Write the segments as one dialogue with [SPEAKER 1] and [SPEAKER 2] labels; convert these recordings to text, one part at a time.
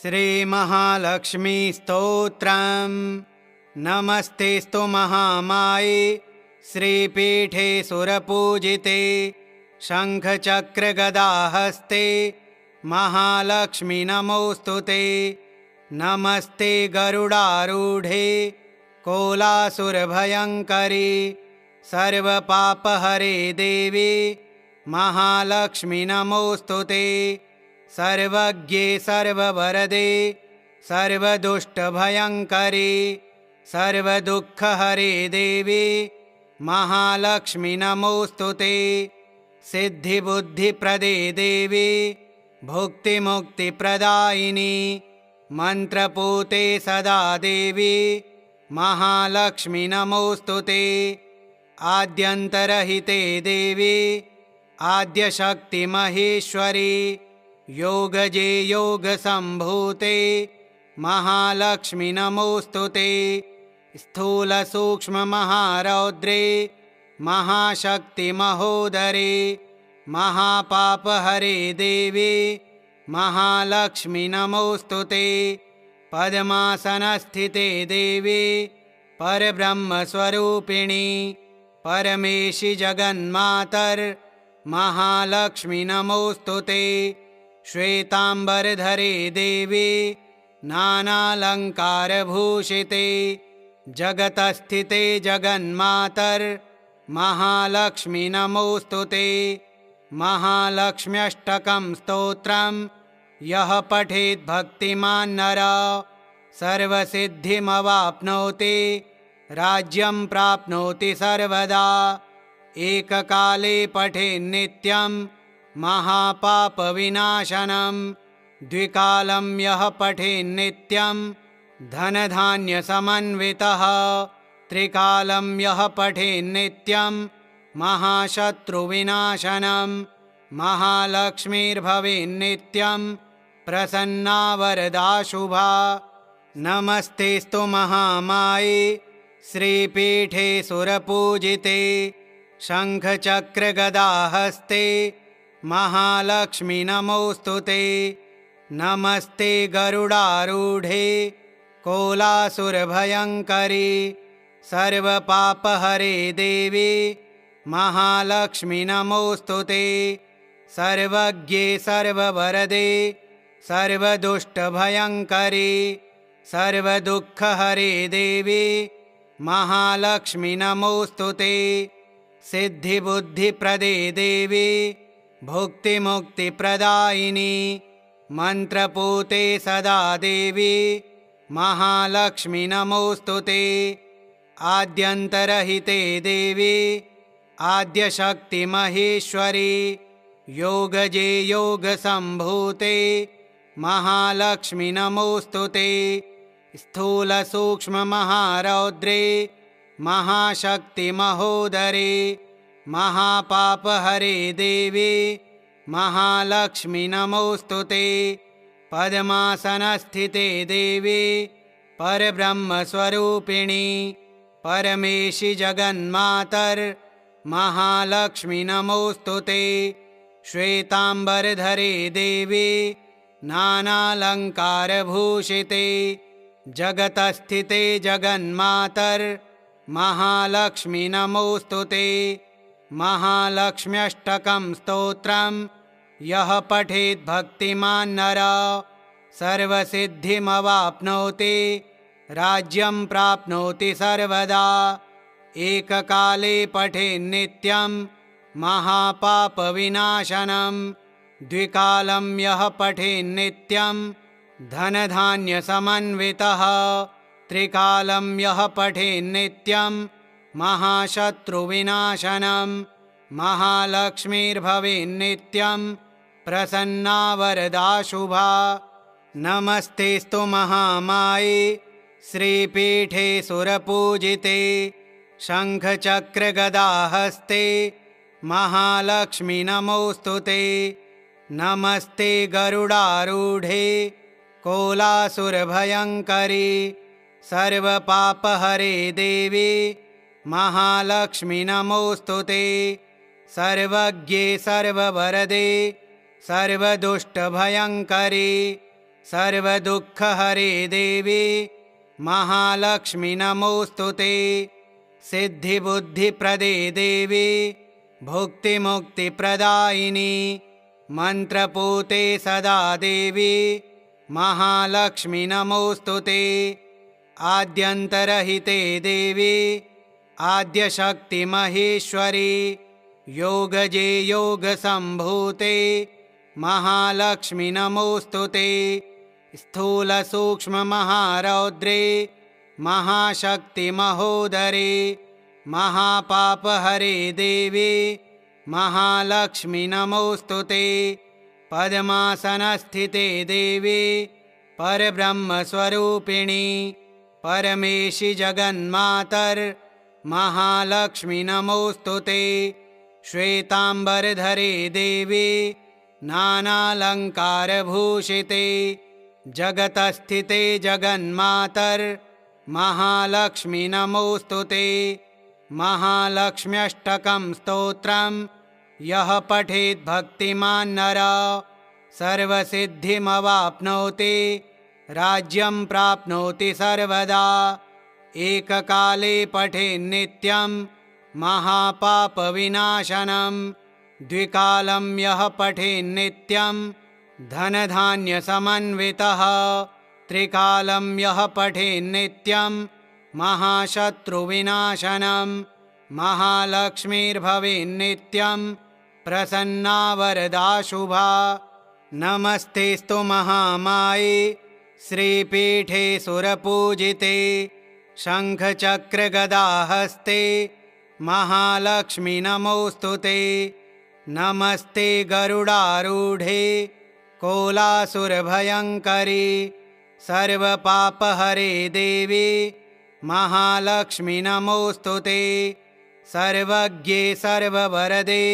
[SPEAKER 1] श्रीमहालक्ष्मी स्तोत्रम्। नमस्तेस्तु महामाये श्रीपीठे सुरपूजिते शङ्खचक्रगदाहस्ते महालक्ष्मी नमोऽस्तुते। नमस्ते गरुडारूढे कोलासुरभयङ्करी सर्वपापहरे देवी महालक्ष्मी नमोऽस्तुते। सर्वज्ञे सर्ववरदे सर्वदुष्टभयङ्करी सर्वदुःखहरे देवी महालक्ष्मी नमोऽस्तुते। सिद्धिबुद्धिप्रदे देवी भुक्तिमुक्तिप्रदायिनी मन्त्रपूते सदा देवी महालक्ष्मी नमोऽस्तुते। आद्यन्तरहिते देवी आद्यशक्तिमहेश्वरी योगजे योगसम्भूते महालक्ष्मी नमोऽस्तुते। स्थूलसूक्ष्ममहारौद्रे महाशक्तिमहोदरे महापापहरे देवी महालक्ष्मी नमोऽस्तुते। पद्मासनस्थिते देवी परब्रह्मस्वरूपिणी परमेशि जगन्मातर् महालक्ष्मी नमोऽस्तुते। श्वेताम्बरधरे देवी नानालङ्कारभूषिते जगतस्थिते जगन्मातर् महालक्ष्मी नमोऽस्तुते। महालक्ष्म्यष्टकं स्तोत्रम् यः पठेत् भक्तिमान् नरः सर्वसिद्धिमवाप्नोति राज्यं प्राप्नोति सर्वदा। एककाले पठेन्नित्यं महापापविनाशनं द्विकालं यः पठेन्नित्यं धनधान्यसमन्वितः त्रिकालं यः पठेन्नित्यं महाशत्रुविनाशनं महालक्ष्मीर्भवेन्नित्यं प्रसन्ना वरदा शुभा। नमस्तेस्तु महामाये श्रीपीठे सुरपूजिते शङ्खचक्रगदाहस्ते महालक्ष्मी नमोऽस्तुते। नमस्ते गरुडारूढे कोलासुरभयङ्करी सर्वपापहरे देवी महालक्ष्मी नमोऽस्तुते। सर्वज्ञे सर्ववरदे सर्वदुष्टभयङ्करी सर्वदुःखहरे देवी महालक्ष्मी नमोऽस्तुते। सिद्धिबुद्धिप्रदे देवी भुक्तिमुक्तिप्रदायिनी मन्त्रपूते सदा देवी महालक्ष्मी नमोऽस्तुते। आद्यन्तरहिते देवी आद्यशक्तिमहेश्वरी योगजे योगसम्भूते महालक्ष्मी नमोऽस्तुते। स्थूलसूक्ष्ममहारौद्रे महाशक्तिमहोदरे महापापहरे देवी महालक्ष्मी नमोऽस्तुते। पद्मासनस्थिते देवी परब्रह्मस्वरूपिणी परमेशि जगन्मातर् महालक्ष्मी नमोऽस्तुते। श्वेताम्बरधरे देवी नानालङ्कारभूषिते जगतस्थिते जगन्मातर् महालक्ष्मी नमोऽस्तुते। महालक्ष्म्यष्टकं स्तोत्रम् यः पठेत् भक्तिमान् नरः सर्वसिद्धिमवाप्नोति राज्यं प्राप्नोति सर्वदा। एककाले पठेन्नित्यं महापापविनाशनं द्विकालं यः पठेन्नित्यं धनधान्यसमन्वितः त्रिकालं यः पठेन्नित्यं महाशत्रुविनाशनं महालक्ष्मीर्भवेन्नित्यं प्रसन्ना वरदा शुभा। नमस्तेस्तु महामाये श्रीपीठे सुरपूजिते शङ्खचक्रगदाहस्ते महालक्ष्मी नमोऽस्तुते। नमस्ते गरुडारूढे कोलासुरभयङ्करी सर्वपापहरे देवी महालक्ष्मी नमोऽस्तुते। सर्वज्ञे सर्ववरदे सर्वदुष्टभयङ्करी सर्वदुःखहरे देवी महालक्ष्मी नमोऽस्तुते। सिद्धिबुद्धिप्रदे देवी भुक्तिमुक्तिप्रदायिनी मन्त्रपूते सदा देवी महालक्ष्मी नमोऽस्तुते। आद्यन्तरहिते देवी आद्यशक्तिमहेश्वरी योगजे योगसम्भूते महालक्ष्मी नमोऽस्तुते। स्थूलसूक्ष्ममहारौद्रे महाशक्तिमहोदरे महापापहरे देवी महालक्ष्मी नमोऽस्तुते। पद्मासनस्थिते देवी परब्रह्मस्वरूपिणी परमेशि जगन्मातर महालक्ष्मी नमोऽस्तुते। श्वेताम्बरधरे देवी नानालङ्कारभूषिते जगतस्थिते जगन्मातर महालक्ष्मी नमोऽस्तुते। महालक्ष्म्यष्टकं स्तोत्रं यः पठेत् भक्तिमान् नरः सर्वसिद्धिमवाप्नोति राज्यं प्राप्नोति सर्वदा। एककाले पठेन्नित्यं महापापविनाशनं द्विकालं यः पठेन्नित्यं धनधान्यसमन्वितः त्रिकालं यः पठेन्नित्यं महाशत्रुविनाशनं महालक्ष्मीर्भवेन्नित्यं प्रसन्ना वरदा शुभा। नमस्तेस्तु महामाये श्रीपीठे सुरपूजिते शङ्खचक्रगदाहस्ते महालक्ष्मी नमोऽस्तुते। नमस्ते गरुडारूढे कोलासुरभयङ्करी सर्वपापहरे देवी महालक्ष्मी नमोऽस्तुते। सर्वज्ञे सर्ववरदे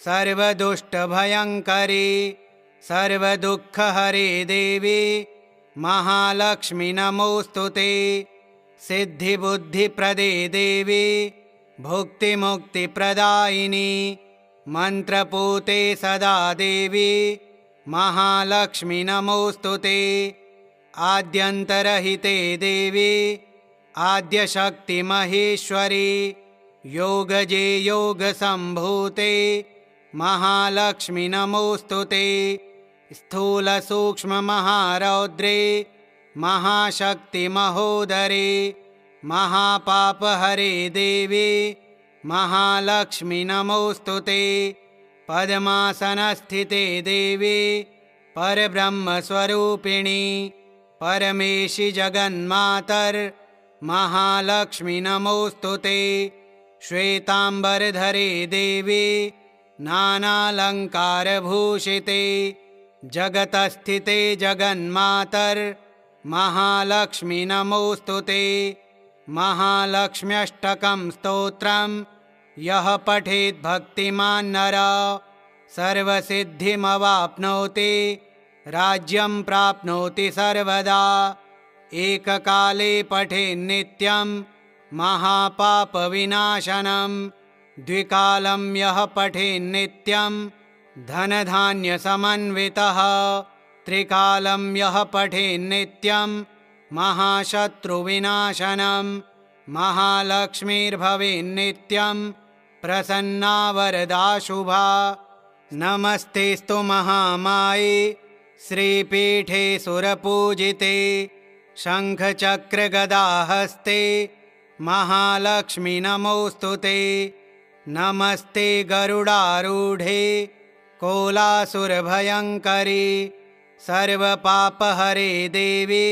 [SPEAKER 1] सर्वदुष्टभयङ्करी सर्वदुःखहरे देवी महालक्ष्मी नमोऽस्तुते। सिद्धिबुद्धिप्रदे देवी भुक्तिमुक्तिप्रदायिनी मन्त्रपूते सदा देवी महालक्ष्मी नमोऽस्तुते। आद्यन्तरहिते देवी आद्यशक्तिमहेश्वरी योगजे योगसम्भूते महालक्ष्मी नमोऽस्तुते। स्थूलसूक्ष्ममहारौद्रे महाशक्तिमहोदरे महापापहरे देवी महालक्ष्मी नमोऽस्तुते। पद्मासनस्थिते देवी परब्रह्मस्वरूपिणी परमेशि जगन्मातर महालक्ष्मी नमोऽस्तुते। श्वेताम्बरधरे देवी नानालङ्कारभूषिते जगतस्थिते जगन्मातर महालक्ष्मी नमोऽस्तुते। महालक्ष्म्यष्टकं स्तोत्रं यः पठेत् भक्तिमान् नरः सर्वसिद्धिमवाप्नोति राज्यं प्राप्नोति सर्वदा। एककाले पठेन्नित्यं महापापविनाशनं द्विकालं यः पठेन्नित्यं धनधान्यसमन्वितः त्रिकालं यः पठेन्नित्यं महाशत्रुविनाशनं महालक्ष्मीर्भवेन्नित्यं प्रसन्ना वरदा शुभा। नमस्तेस्तु महामाये श्रीपीठे सुरपूजिते शङ्खचक्रगदाहस्ते महालक्ष्मी नमोऽस्तुते। नमस्ते गरुडारूढे कोलासुरभयङ्करी सर्वपापहरे देवी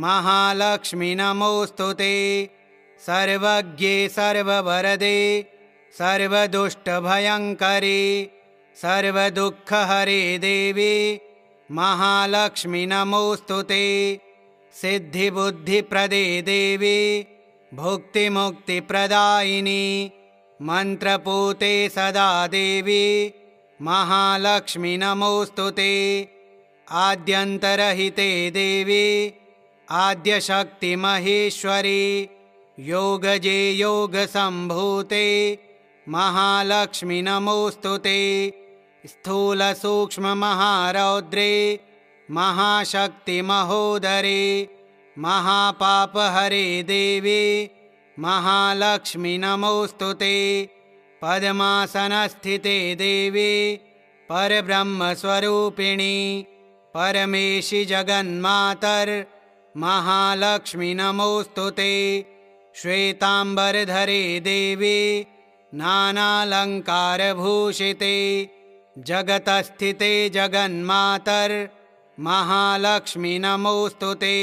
[SPEAKER 1] महालक्ष्मी नमोऽस्तुते। सर्वज्ञे सर्ववरदे सर्वदुष्टभयङ्करी सर्वदुःखहरे देवी महालक्ष्मी नमोऽस्तुते। सिद्धिबुद्धिप्रदे देवी भुक्तिमुक्तिप्रदायिनी मन्त्रपूते सदा देवी महालक्ष्मी नमोऽस्तुते। आद्यन्तरहिते देवी आद्यशक्तिमहेश्वरी योगजे योगसम्भूते महालक्ष्मी नमोऽस्तुते। स्थूलसूक्ष्ममहारौद्रे महाशक्तिमहोदरे महापापहरे देवी महालक्ष्मी नमोऽस्तु ते। पद्मासनस्थिते देवी परब्रह्मस्वरूपिणी परमेशि जगन्मातर् महालक्ष्मी नमोऽस्तु ते। श्वेताम्बरधरे देवी नानालङ्कारभूषिते जगतस्थिते जगन्मातर् महालक्ष्मी नमोऽस्तु ते।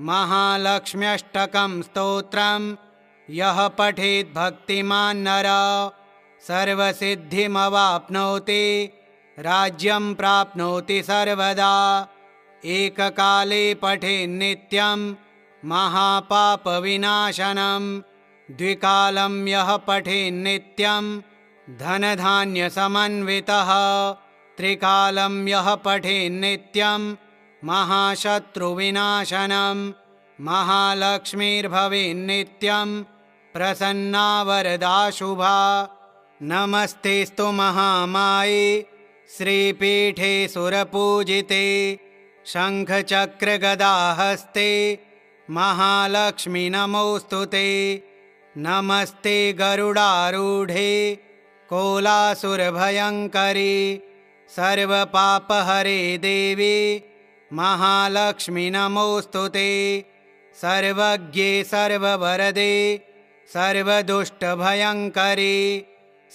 [SPEAKER 1] महालक्ष्म्यष्टकं स्तोत्रं यः पठेत् भक्तिमान् नरः सर्वसिद्धिमवाप्नोति राज्यं प्राप्नोति सर्वदा। एककाले पठेन्नित्यं महापापविनाशनं द्विकालं यः पठेन्नित्यं धनधान्यसमन्वितः त्रिकालं यः पठेन्नित्यं महाशत्रुविनाशनं महालक्ष्मीर्भवेन्नित्यं प्रसन्ना वरदा शुभा। नमस्तेस्तु महामाये श्रीपीठे सुरपूजिते शङ्खचक्रगदाहस्ते महालक्ष्मी नमोऽस्तु ते। नमस्ते गरुडारूढे कोलासुरभयङ्करी सर्वपापहरे देवी महालक्ष्मी नमोऽस्तु ते। सर्वज्ञे सर्ववरदे सर्वदुष्टभयङ्करी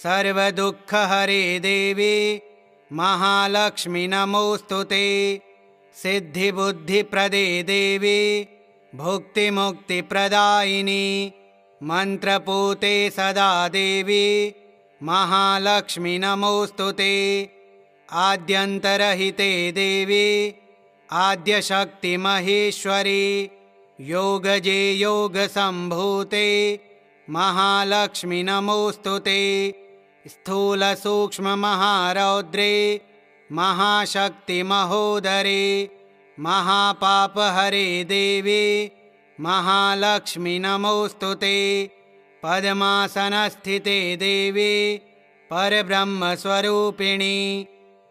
[SPEAKER 1] सर्वदुःखहरे देवी महालक्ष्मी नमोऽस्तु ते। सिद्धिबुद्धिप्रदे देवी भुक्तिमुक्तिप्रदायिनी मन्त्रपूते सदा देवी महालक्ष्मी नमोऽस्तु ते। आद्यन्तरहिते देवी आद्यशक्तिमहेश्वरी योगजे योगसम्भूते महालक्ष्मी नमोऽस्तु ते। स्थूलसूक्ष्ममहारौद्रे महाशक्तिमहोदरे महापापहरे देवी महालक्ष्मी नमोऽस्तु ते। पद्मासनस्थिते देवी परब्रह्मस्वरूपिणी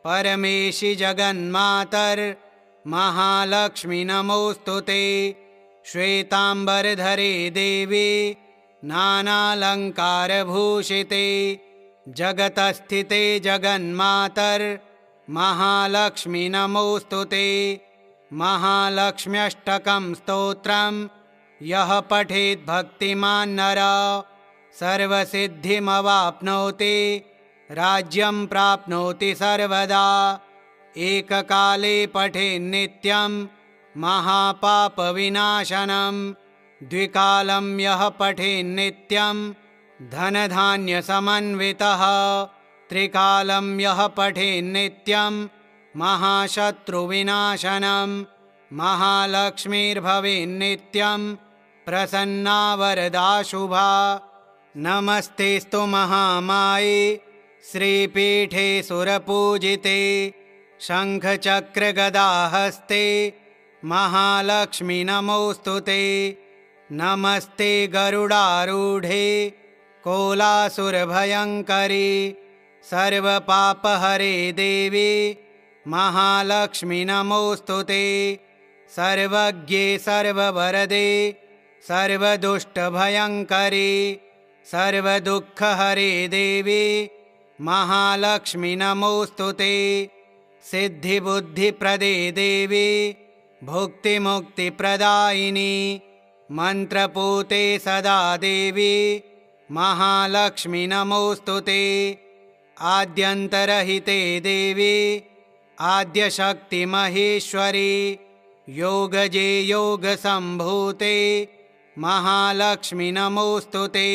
[SPEAKER 1] परमेशि जगन्मातर् महालक्ष्मी नमोऽस्तु ते। श्वेताम्बरधरे देवी नानालङ्कारभूषिते जगतस्थिते जगन्मातर् महालक्ष्मी नमोऽस्तु ते। महालक्ष्म्यष्टकं स्तोत्रं यः पठेत् भक्तिमान् नरः सर्वसिद्धिमवाप्नोति राज्यं प्राप्नोति सर्वदा। एककाले पठेन्नित्यं महापापविनाशनं द्विकालं यः पठेन्नित्यं धनधान्यसमन्वितः त्रिकालं यः पठेन्नित्यं महाशत्रुविनाशनं महालक्ष्मीर्भवेन्नित्यं प्रसन्ना वरदा शुभा। नमस्तेस्तु महामाये श्रीपीठे सुरपूजिते शङ्खचक्रगदाहस्ते महालक्ष्मी नमोऽस्तु ते। नमस्ते गरुडारूढे कोलासुरभयङ्करी सर्वपापहरे देवी महालक्ष्मी नमोऽस्तु ते। सर्वज्ञे सर्ववरदे सर्वदुष्टभयङ्करी सर्वदुःखहरे देवी महालक्ष्मी नमोऽस्तु ते। सिद्धिबुद्धिप्रदे देवी भुक्तिमुक्तिप्रदायिनी मन्त्रपूते सदा देवी महालक्ष्मी नमोऽस्तु ते। आद्यन्तरहिते देवी आद्यशक्तिमहेश्वरी योगजे योगसम्भूते महालक्ष्मी नमोऽस्तु ते।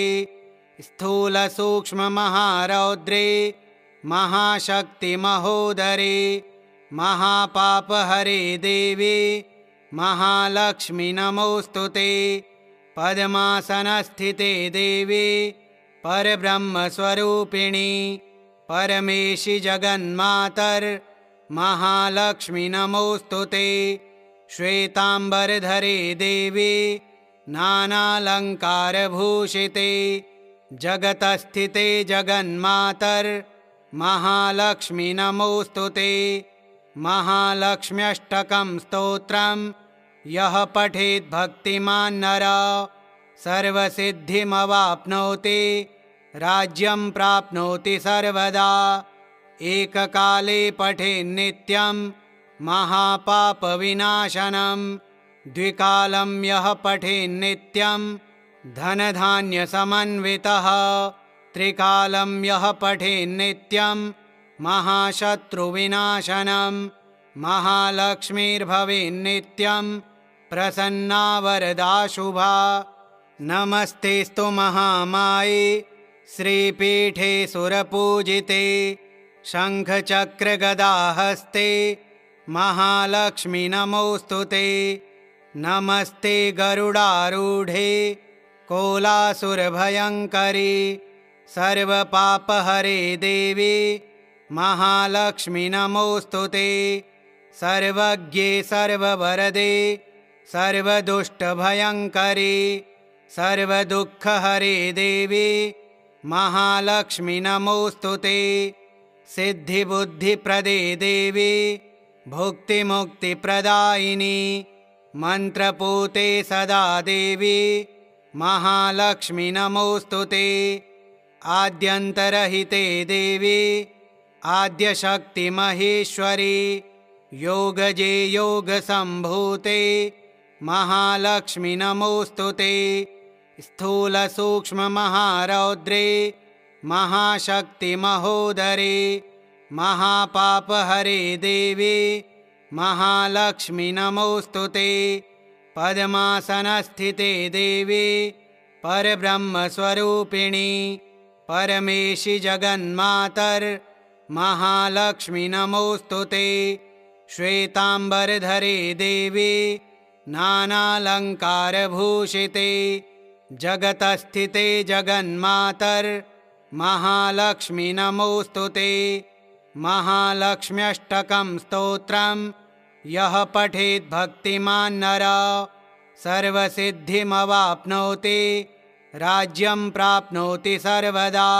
[SPEAKER 1] स्थूलसूक्ष्ममहारौद्रे महाशक्तिमहोदरे महापापहरे देवी महालक्ष्मी नमोऽस्तु ते। पद्मासनस्थिते देवी परब्रह्मस्वरूपिणी परमेशि जगन्मातर् महालक्ष्मी नमोऽस्तु ते। श्वेताम्बरधरे देवी नानालङ्कारभूषिते जगतस्थिते जगन्मातर् महालक्ष्मी नमोऽस्तु ते। महालक्ष्म्यष्टकं स्तोत्रं यः पठेत् भक्तिमान् नरः सर्वसिद्धिमवाप्नोति राज्यं प्राप्नोति सर्वदा। एककाले पठेन्नित्यं महापापविनाशनं द्विकालं यः पठेन्नित्यं धनधान्यसमन्वितः त्रिकालं यः पठेन्नित्यं महाशत्रुविनाशनं महालक्ष्मीर्भवेन्नित्यं प्रसन्ना वरदा शुभा। नमस्तेस्तु महामाये श्रीपीठे सुरपूजिते शङ्खचक्रगदाहस्ते महालक्ष्मी नमोऽस्तुते। नमस्ते गरुडारूढे कोलासुरभयङ्करी सर्वपापहरे देवी महालक्ष्मी नमोऽस्तुते। सर्वज्ञे सर्ववरदे सर्वदुष्टभयङ्करी सर्वदुःखहरे देवी महालक्ष्मी नमोऽस्तुते। सिद्धिबुद्धिप्रदे देवी भुक्तिमुक्तिप्रदायिनी मन्त्रपूते सदा देवी महालक्ष्मी नमोऽस्तुते। आद्यन्तरहिते देवी आद्यशक्तिमहेश्वरी योगजे योगसम्भूते महालक्ष्मी नमोऽस्तुते। स्थूलसूक्ष्ममहारौद्रे महाशक्तिमहोदरे महापापहरे देवी महालक्ष्मी नमोऽस्तुते। पद्मासनस्थिते देवी परब्रह्मस्वरूपिणी परमेशि जगन्मातर् महालक्ष्मी नमोऽस्तुते। श्वेताम्बरधरे देवी नानालङ्कारभूषिते जगतस्थिते जगन्मातर् महालक्ष्मी नमोऽस्तुते। महालक्ष्म्यष्टकं स्तोत्रं यः पठेत् भक्तिमान् नरः सर्वसिद्धिमवाप्नोति राज्यं प्राप्नोति सर्वदा।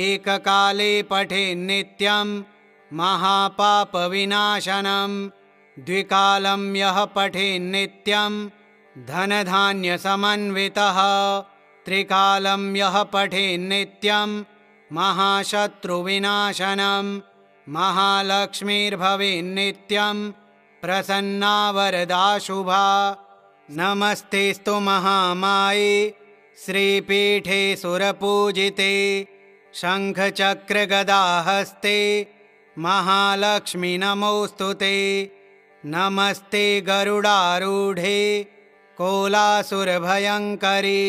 [SPEAKER 1] एककाले पठेन्नित्यं महापापविनाशनं द्विकालं यः पठेन्नित्यं धनधान्यसमन्वितः त्रिकालं यः पठेन्नित्यं महाशत्रुविनाशनं महालक्ष्मीर्भवेन्नित्यं प्रसन्ना वरदा शुभा। नमस्तेस्तु महामाये श्रीपीठे सुरपूजिते शङ्खचक्रगदाहस्ते महालक्ष्मी नमोऽस्तुते। नमस्ते गरुडारूढे कोलासुरभयङ्करी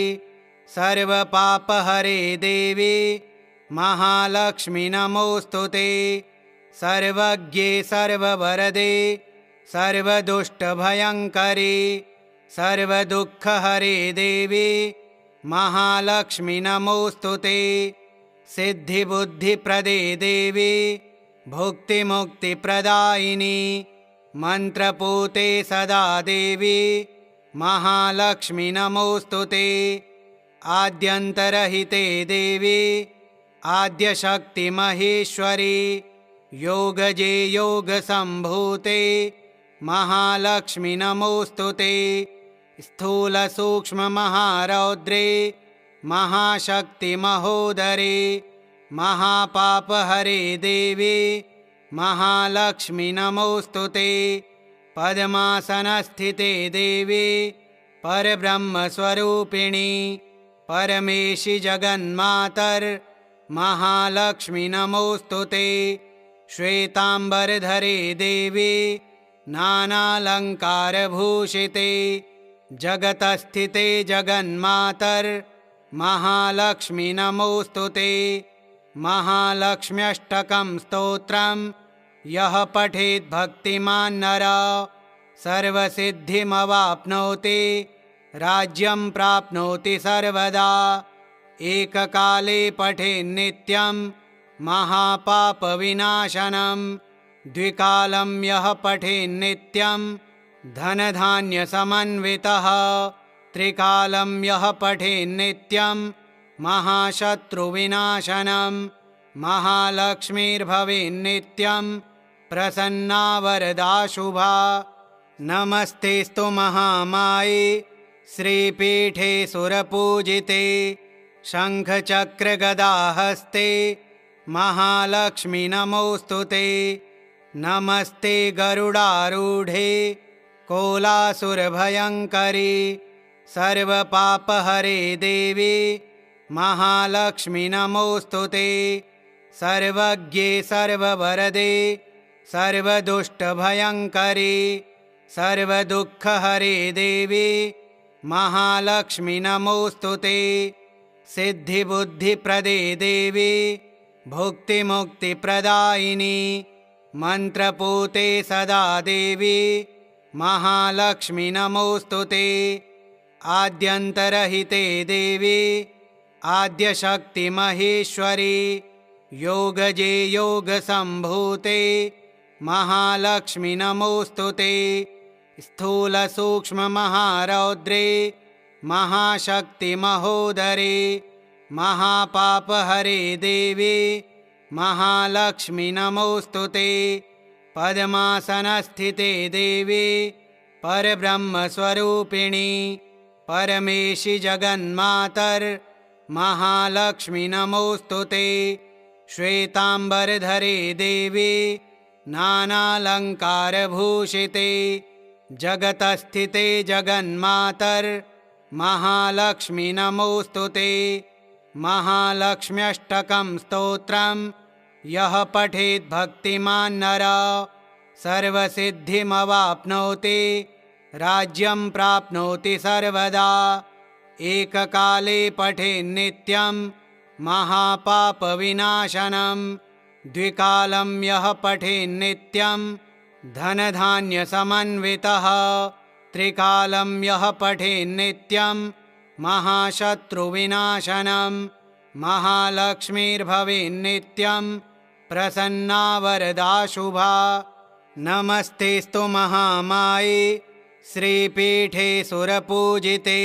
[SPEAKER 1] सर्वपापहरे देवी महालक्ष्मी नमोऽस्तुते। सर्वज्ञे सर्ववरदे सर्वदुष्टभयङ्करी सर्वदुःखहरे देवी महालक्ष्मी नमोऽस्तुते। सिद्धिबुद्धिप्रदे देवी भुक्तिमुक्तिप्रदायिनी मन्त्रपूते सदा देवी महालक्ष्मी नमोऽस्तुते। आद्यन्तरहिते देवी आद्यशक्तिमहेश्वरी योगजे योगसम्भूते महालक्ष्मी नमोऽस्तुते। स्थूलसूक्ष्ममहारौद्रे महाशक्तिमहोदरे महापापहरे देवी महालक्ष्मी नमोऽस्तुते। पद्मासनस्थिते देवी परब्रह्मस्वरूपिणी परमेशि जगन्मातर् महालक्ष्मी नमोऽस्तुते। श्वेताम्बरधरे देवी नानालङ्कारभूषिते जगतस्थिते जगन्मातर् महालक्ष्मी नमोऽस्तुते। महालक्ष्म्यष्टकं स्तोत्रं यः पठेत् भक्तिमान् नरः सर्वसिद्धिमवाप्नोति राज्यं प्राप्नोति सर्वदा। एककाले पठेन्नित्यं महापापविनाशनं द्विकालं यः पठेन्नित्यं धनधान्यसमन्वितः त्रिकालं यः पठेन्नित्यं महाशत्रुविनाशनं महालक्ष्मीर्भवेन्नित्यं प्रसन्ना वरदा शुभा। नमस्तेस्तु महामाये श्रीपीठे सुरपूजिते शङ्खचक्रगदाहस्ते महालक्ष्मी नमोऽस्तुते। नमस्ते गरुडारूढे कोलासुरभयङ्करी सर्वपापहरे देवी महालक्ष्मी नमोऽस्तुते। सर्वज्ञे सर्ववरदे सर्वदुष्टभयङ्करी सर्वदुःखहरे देवी महालक्ष्मी नमोऽस्तुते। सिद्धिबुद्धिप्रदे देवी भुक्तिमुक्तिप्रदायिनी मन्त्रपूते सदा देवी महालक्ष्मी नमोऽस्तुते। आद्यन्तरहिते देवी आद्यशक्तिमहेश्वरी योगजे योगसम्भूते महालक्ष्मी नमोऽस्तुते। स्थूलसूक्ष्ममहारौद्रे महाशक्तिमहोदरे महापापहरे देवी महालक्ष्मी नमोऽस्तुते। पद्मासनस्थिते देवी परब्रह्मस्वरूपिणी परमेशि जगन्मातर महालक्ष्मी नमोऽस्तुते। श्वेताम्बरधरे देवी नानालङ्कारभूषिते जगतस्थिते जगन्मातर महालक्ष्मी नमोऽस्तुते। महालक्ष्म्यष्टकं स्तोत्रं यः पठेत् भक्तिमान् नरः सर्वसिद्धिमवाप्नोति राज्यं प्राप्नोति सर्वदा। एककाले पठेन्नित्यं महापापविनाशनं द्विकालं यः पठेन्नित्यं धनधान्यसमन्वितः त्रिकालं यः पठेन्नित्यं महाशत्रुविनाशनं महालक्ष्मीर्भवेन्नित्यं प्रसन्ना वरदा शुभा। नमस्तेस्तु महामाये श्रीपीठे सुरपूजिते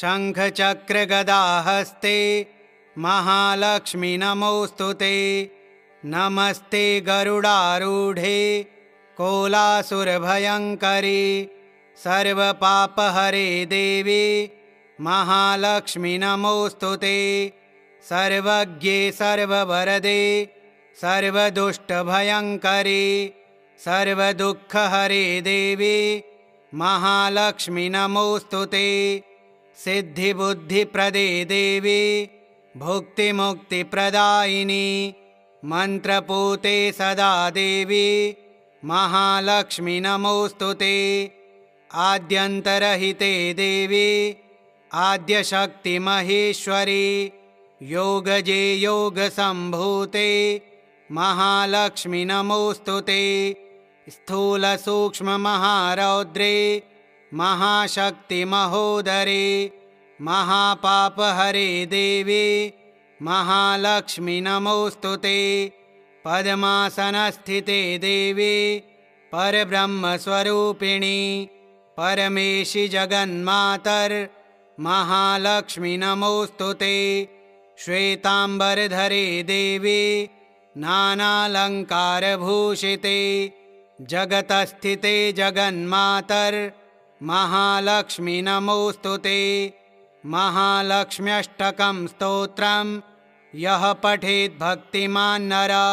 [SPEAKER 1] शङ्खचक्रगदाहस्ते महालक्ष्मी नमोऽस्तुते। नमस्ते गरुडारूढे कोलासुरभयङ्करी सर्वपापहरे देवी महालक्ष्मी नमोऽस्तुते। सर्वज्ञे सर्ववरदे सर्वदुष्टभयङ्करी सर्वदुःखहरे देवी महालक्ष्मी नमोऽस्तुते। सिद्धिबुद्धिप्रदे देवी भुक्तिमुक्तिप्रदायिनी मन्त्रपूते सदा देवी महालक्ष्मी नमोऽस्तुते। आद्यन्तरहिते देवी आद्यशक्तिमहेश्वरी योगजे योगसम्भूते महालक्ष्मी नमोऽस्तुते। स्थूलसूक्ष्ममहारौद्रे महाशक्तिमहोदरे महापापहरे देवी महालक्ष्मी नमोऽस्तुते। पद्मासनस्थिते देवी परब्रह्मस्वरूपिणी परमेशि जगन्मातर महालक्ष्मी नमोऽस्तुते। श्वेताम्बरधरे देवी नानालङ्कारभूषिते जगतस्थिते जगन्मातर महालक्ष्मी नमोऽस्तुते। महालक्ष्म्यष्टकं स्तोत्रं यः पठेत् भक्तिमान् नरः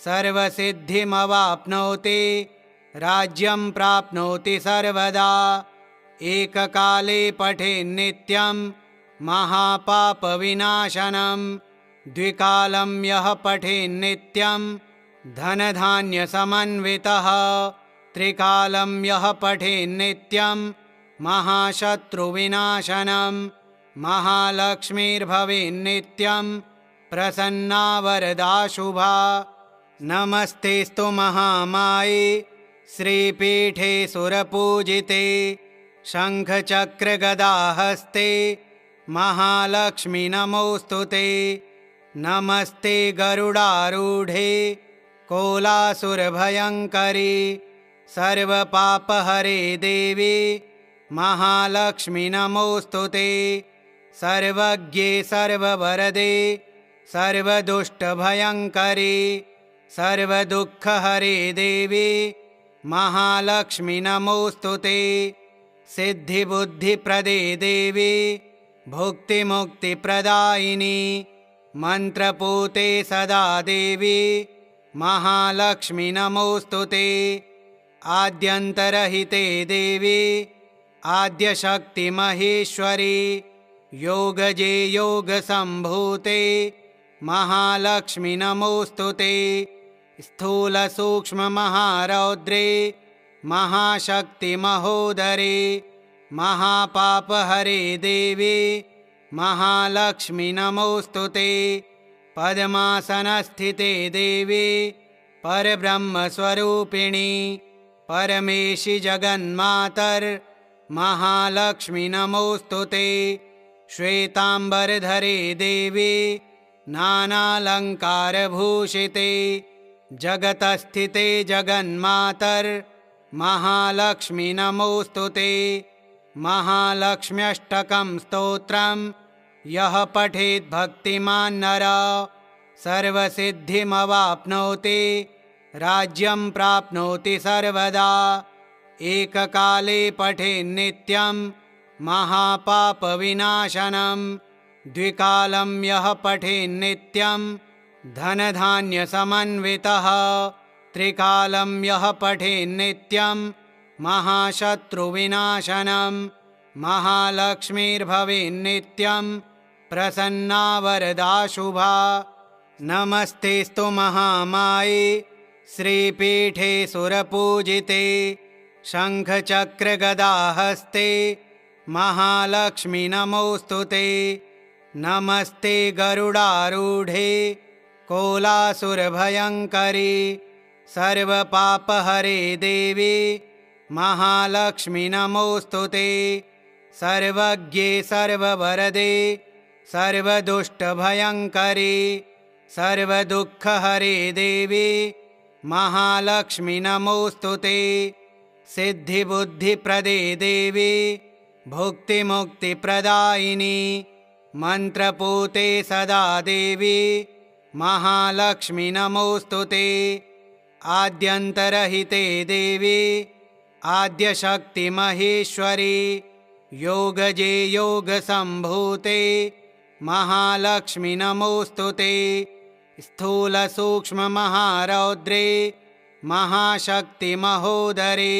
[SPEAKER 1] सर्वसिद्धिमवाप्नोति राज्यं प्राप्नोति सर्वदा। एककाले पठेन्नित्यं महापापविनाशनं द्विकालं यः पठेन्नित्यं धनधान्यसमन्वितः त्रिकालं यः पठेन्नित्यं महाशत्रुविनाशनं महालक्ष्मीर्भवेन्नित्यं प्रसन्ना वरदा शुभा। नमस्तेस्तु महामाये श्रीपीठे सुरपूजिते शङ्खचक्रगदाहस्ते महालक्ष्मी नमोऽस्तुते। नमस्ते गरुडारूढे कोलासुरभयङ्करी सर्वपापहरे देवी महालक्ष्मी नमोऽस्तुते। सर्वज्ञे सर्ववरदे सर्वदुष्टभयङ्करी सर्वदुःखहरे देवी महालक्ष्मी नमोऽस्तुते। सिद्धिबुद्धिप्रदे देवी भुक्तिमुक्तिप्रदायिनी मन्त्रपूते सदा देवी महालक्ष्मी नमोऽस्तुते। आद्यन्तरहिते देवी आद्यशक्तिमहेश्वरी योगजे योगसम्भूते महालक्ष्मी नमोऽस्तुते। स्थूलसूक्ष्ममहारौद्रे महाशक्तिमहोदरे महापापहरे देवी महालक्ष्मी नमोऽस्तुते। पद्मासनस्थिते देवी परब्रह्मस्वरूपिणी परमेशि जगन्मातर् महालक्ष्मी नमोऽस्तुते। श्वेताम्बरधरे देवी नानालङ्कारभूषिते जगतस्थिते जगन्मातर् महालक्ष्मी नमोऽस्तुते। महालक्ष्म्यष्टकं स्तोत्रं यः पठेत् भक्तिमान् नरः सर्वसिद्धिमवाप्नोति राज्यं प्राप्नोति सर्वदा। एककाले पठेन्नित्यं महापापविनाशनं द्विकालं यः पठेन्नित्यं धनधान्यसमन्वितः त्रिकालं यः पठेन्नित्यं महाशत्रुविनाशनं महालक्ष्मीर्भवेन्नित्यं प्रसन्ना वरदा शुभा। नमस्तेस्तु महामाये श्रीपीठे सुरपूजिते शङ्खचक्रगदाहस्ते महालक्ष्मी नमोऽस्तुते। नमस्ते गरुडारूढे कोलासुरभयङ्करी सर्वपापहरे देवी महालक्ष्मी नमोऽस्तुते। सर्वज्ञे सर्ववरदे सर्वदुष्टभयङ्करी सर्वदुःखहरे देवी महालक्ष्मी नमोऽस्तुते। सिद्धिबुद्धिप्रदे देवी भुक्तिमुक्तिप्रदायिनी मन्त्रपूते सदा देवी महालक्ष्मी नमोऽस्तुते। आद्यन्तरहिते देवी आद्यशक्तिमहेश्वरी योगजे योगसम्भूते महालक्ष्मी नमोऽस्तुते। स्थूलसूक्ष्ममहारौद्रे महाशक्तिमहोदरे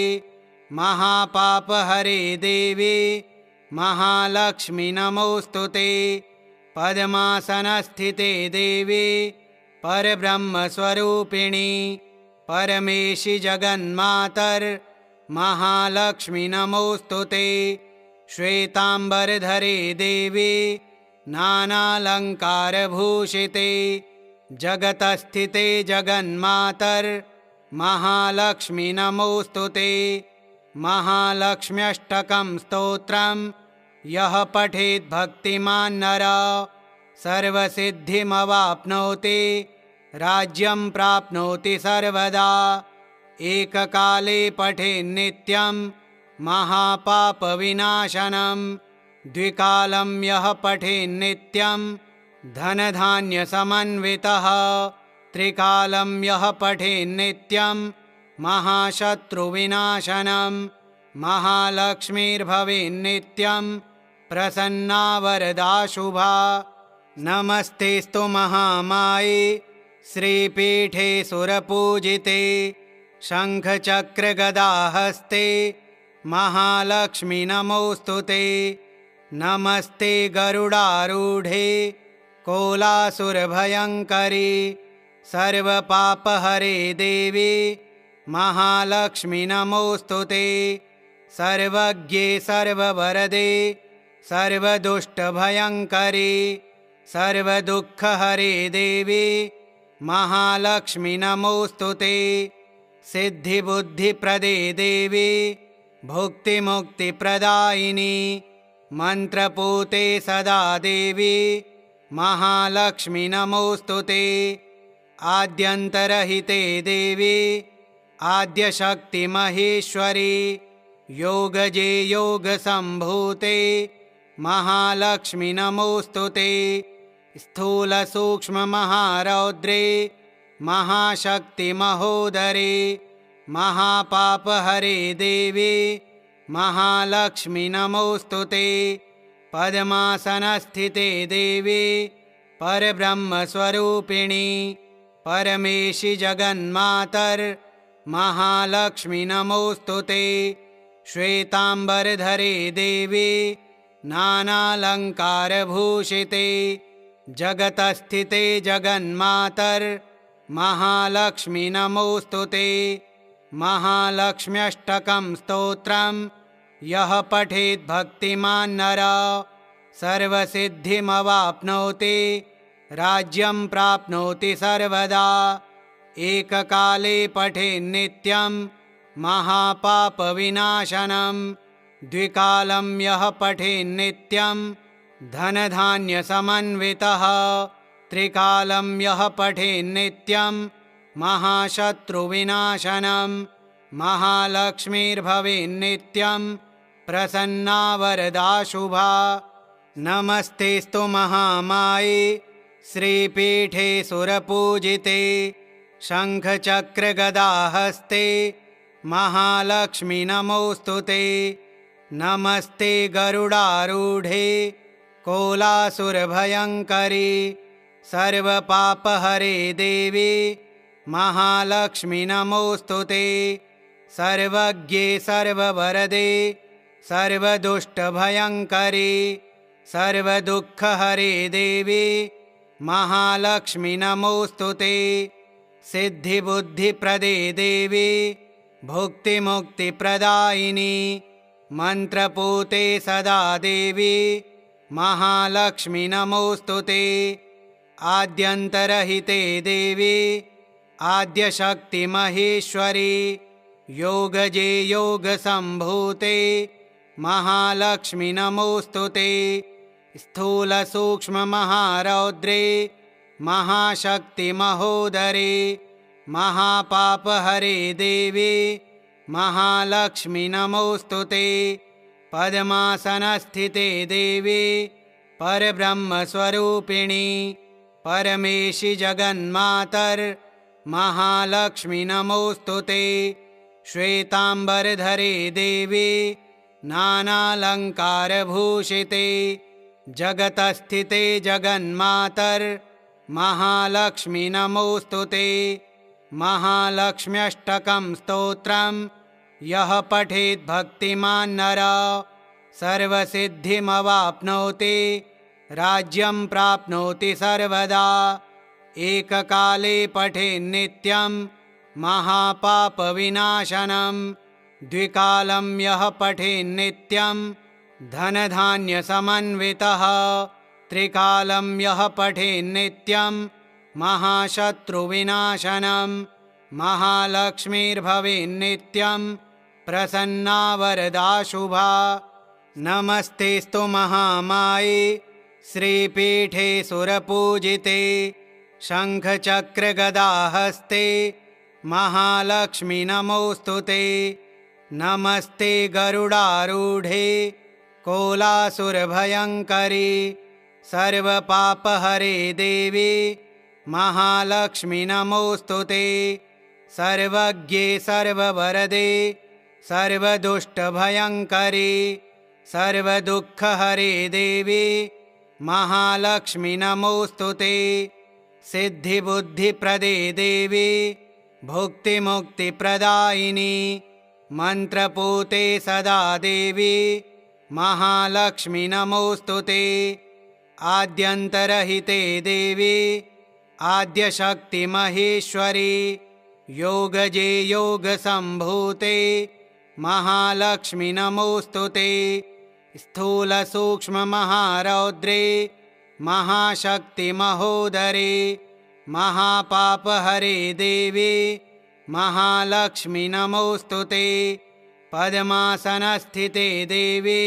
[SPEAKER 1] महापापहरे देवी महालक्ष्मी नमोऽस्तुते। पद्मासनस्थिते देवी परब्रह्मस्वरूपिणी परमेशि जगन्मातर् महालक्ष्मी नमोऽस्तुते। श्वेताम्बरधरे देवी नानालङ्कारभूषिते जगतस्थिते जगन्मातर् महालक्ष्मी नमोऽस्तुते। महालक्ष्म्यष्टकं स्तोत्रं यः पठेत् भक्तिमान् नरः सर्वसिद्धिमवाप्नोति राज्यं प्राप्नोति सर्वदा। एककाले पठेन्नित्यं महापापविनाशनं द्विकालं यः पठेन्नित्यं धनधान्यसमन्वितः त्रिकालं यः पठेन्नित्यं महाशत्रुविनाशनं महालक्ष्मीर्भवेन्नित्यं प्रसन्ना वरदा शुभा। नमस्तेस्तु महामाये श्रीपीठे सुरपूजिते शङ्खचक्रगदाहस्ते महालक्ष्मी नमोऽस्तुते। नमस्ते गरुडारूढे कोलासुरभयङ्करी सर्वपापहरे देवी महालक्ष्मी नमोऽस्तुते। सर्वज्ञे सर्ववरदे सर्वदुष्टभयङ्करी सर्वदुःखहरे देवी महालक्ष्मी नमोऽस्तुते। सिद्धिबुद्धिप्रदे देवी भुक्तिमुक्तिप्रदायिनी मन्त्रपूते सदा देवी महालक्ष्मी नमोऽस्तुते। आद्यन्तरहिते देवी आद्यशक्तिमहेश्वरी योगजे योगसम्भूते महालक्ष्मी नमोऽस्तुते। स्थूलसूक्ष्ममहारौद्रे महाशक्तिमहोदरे महापापहरे देवी महालक्ष्मी नमोऽस्तुते। पद्मासनस्थिते देवी परब्रह्मस्वरूपिणी परमेशि जगन्मातर् महालक्ष्मी नमोऽस्तुते। श्वेताम्बरधरे देवी नानालङ्कारभूषिते जगतस्थिते जगन्मातर् महालक्ष्मी नमोऽस्तुते। महालक्ष्म्यष्टकं स्तोत्रं यः पठेत् भक्तिमान् नरः सर्वसिद्धिमवाप्नोति राज्यं प्राप्नोति सर्वदा। एककाले पठेन्नित्यं महापापविनाशनं द्विकालं यः पठेन्नित्यं धनधान्यसमन्वितः त्रिकालं यः पठेन्नित्यं महाशत्रुविनाशनं महालक्ष्मीर्भवेन्नित्यं प्रसन्ना वरदा शुभा। नमस्तेस्तु महामाये श्रीपीठे सुरपूजिते शङ्खचक्रगदाहस्ते महालक्ष्मी नमोऽस्तुते। नमस्ते गरुडारूढे कोलासुरभयङ्करी सर्वपापहरे देवी महालक्ष्मी नमोऽस्तुते। सर्वज्ञे सर्ववरदे सर्वदुष्टभयङ्करी सर्वदुःखहरे देवी महालक्ष्मी नमोऽस्तुते। सिद्धिबुद्धिप्रदे देवी भुक्तिमुक्तिप्रदायिनी मन्त्रपूते सदा देवी महालक्ष्मी नमोऽस्तुते। आद्यन्तरहिते देवी आद्यशक्तिमहेश्वरी योगजे योगसम्भूते महालक्ष्मी नमोऽस्तुते। स्थूलसूक्ष्ममहारौद्रे महाशक्तिमहोदरे महापापहरे देवी महालक्ष्मी नमोऽस्तुते। पद्मासनस्थिते देवी परब्रह्मस्वरूपिणी परमेशि जगन्मातर् महालक्ष्मी नमोऽस्तुते। श्वेताम्बरधरे देवी नानालङ्कारभूषिते जगतस्थिते जगन्मातर् महालक्ष्मी नमोऽस्तुते। महालक्ष्म्यष्टकं स्तोत्रं यः पठेत् भक्तिमान् नरः सर्वसिद्धिमवाप्नोति राज्यं प्राप्नोति सर्वदा। एककाले पठेन्नित्यं महापापविनाशनं द्विकालं यः पठेन्नित्यं धनधान्यसमन्वितः त्रिकालं यः पठेन्नित्यं महाशत्रुविनाशनं महालक्ष्मीर्भवेन्नित्यं प्रसन्ना वरदा शुभा। नमस्तेस्तु महामाये श्रीपीठे सुरपूजिते शङ्खचक्रगदाहस्ते महालक्ष्मी नमोऽस्तुते। नमस्ते गरुडारूढे कोलासुरभयङ्करी सर्वपापहरे देवी महालक्ष्मी नमोऽस्तुते। सर्वज्ञे सर्ववरदे सर्वदुष्टभयङ्करी सर्वदुःखहरे देवी महालक्ष्मी नमोऽस्तुते। सिद्धिबुद्धिप्रदे देवी भुक्तिमुक्तिप्रदायिनी मन्त्रपूते सदा देवी महालक्ष्मी नमोऽस्तुते। आद्यन्तरहिते देवी आद्यशक्तिमहेश्वरी योगजे योगसम्भूते महालक्ष्मी नमोऽस्तुते। स्थूलसूक्ष्ममहारौद्रे महाशक्तिमहोदरे महापापहरे देवी महालक्ष्मी नमोऽस्तुते। पद्मासनस्थिते देवी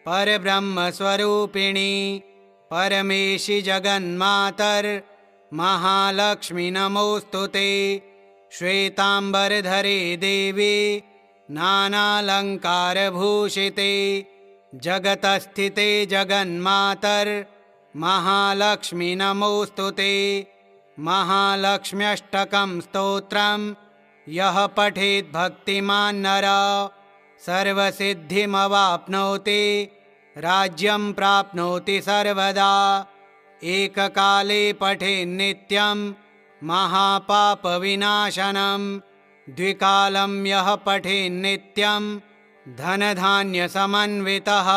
[SPEAKER 1] परब्रह्मस्वरूपिणी परमेशि जगन्मातर् महालक्ष्मी नमोऽस्तुते। श्वेताम्बरधरे देवी नानालङ्कारभूषिते जगतस्थिते जगन्मातर् महालक्ष्मी नमोऽस्तुते। महालक्ष्म्यष्टकं स्तोत्रं यः पठेत् भक्तिमान् नरः सर्वसिद्धिमवाप्नोति राज्यं प्राप्नोति सर्वदा। एककाले पठेन्नित्यं महापापविनाशनं द्विकालं यः पठेन्नित्यं धनधान्यसमन्वितः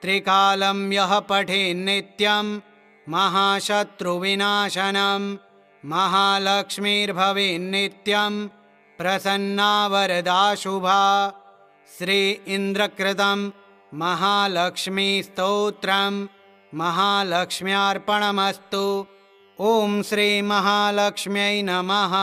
[SPEAKER 1] त्रिकालं यः पठेन्नित्यं महाशत्रुविनाशनं महालक्ष्मीर्भवेन्नित्यं प्रसन्ना वरदा शुभा। श्री इन्द्रकृतं महालक्ष्मीस्तोत्रं महालक्ष्म्यार्पणमस्तु। ॐ श्री महालक्ष्म्यै नमः।